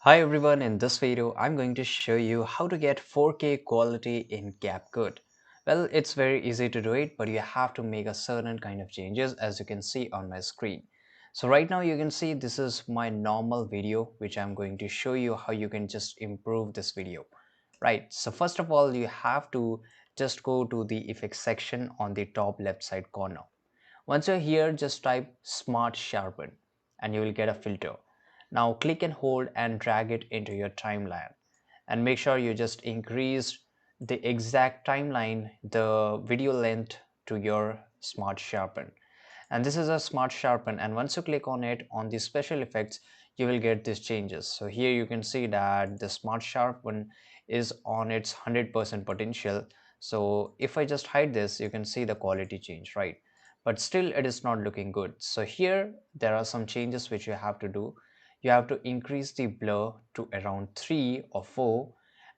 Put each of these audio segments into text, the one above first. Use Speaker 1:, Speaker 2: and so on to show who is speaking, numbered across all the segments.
Speaker 1: Hi everyone, in this video I'm going to show you how to get 4K quality in CapCut. Well, it's very easy to do it, but you have to make a certain kind of changes as you can see on my screen. So right now you can see this is my normal video which I'm going to show you how you can just improve this video. Right, so first of all you have to just go to the effects section on the top left side corner. Once you're here, just type Smart Sharpen and you will get a filter. Now click and hold and drag it into your timeline and make sure you just increase the exact timeline, the video length to your Smart Sharpen. And this is a Smart Sharpen, and once you click on it on the special effects, you will get these changes. So here you can see that the Smart Sharpen is on its 100% potential. So if I just hide this, you can see the quality change, right? But still it is not looking good. So here there are some changes which you have to do. You have to increase the blur to around 3 or 4,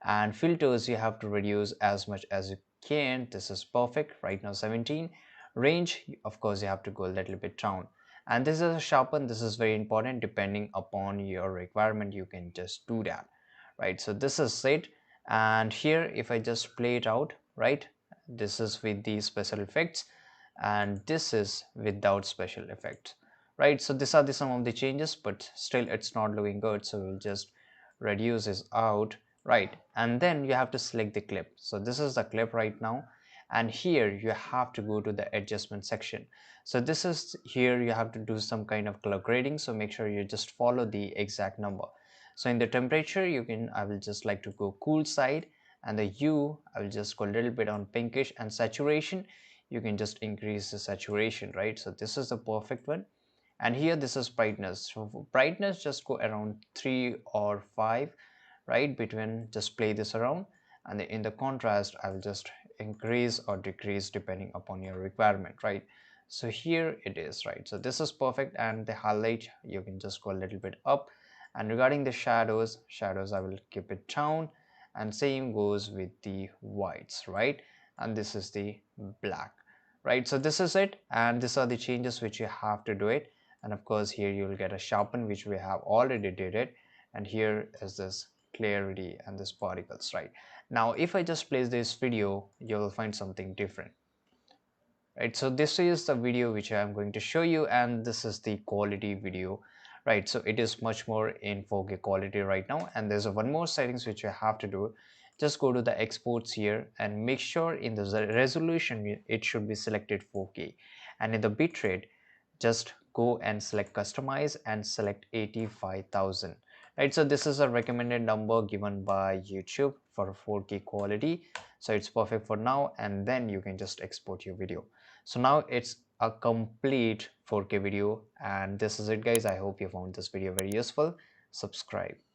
Speaker 1: and filters you have to reduce as much as you can. This is perfect right now, 17. Range, of course you have to go a little bit down, and this is a sharpen. This is very important. Depending upon your requirement you can just do that, right? So this is it. And here if I just play it out, right, this is with the special effects and this is without special effects, right? So these are the some of the changes, but still it's not looking good, so we'll just reduce this out, right? And then you have to select the clip. So this is the clip right now, and here you have to go to the adjustment section. So this is here you have to do some kind of color grading, so make sure you just follow the exact number. So in the temperature you can, I will just like to go cool side, and the hue I will just go a little bit on pinkish, and saturation you can just increase the saturation, right? So this is the perfect one. And here this is brightness. So for brightness just go around 3 or 5, right, between. Just play this around, and in the contrast I will just increase or decrease depending upon your requirement, right? So here it is, right? So this is perfect. And the highlight you can just go a little bit up. And regarding the shadows I will keep it down, and same goes with the whites, right? And this is the black, right? So this is it, and these are the changes which you have to do it. And of course here you will get a sharpen, which we have already did it. And here is this clarity and this particles, right? Now if I just place this video, you will find something different, right? So this is the video which I am going to show you, and this is the quality video, right? So it is much more in 4K quality right now. And there's one more settings which you have to do. Just go to the exports here and make sure in the resolution it should be selected 4K, and in the bitrate just go and select customize and select 85,000, right? So this is a recommended number given by YouTube for 4K quality, so it's perfect for now. And then you can just export your video. So now it's a complete 4K video, and this is it guys. I hope you found this video very useful. Subscribe.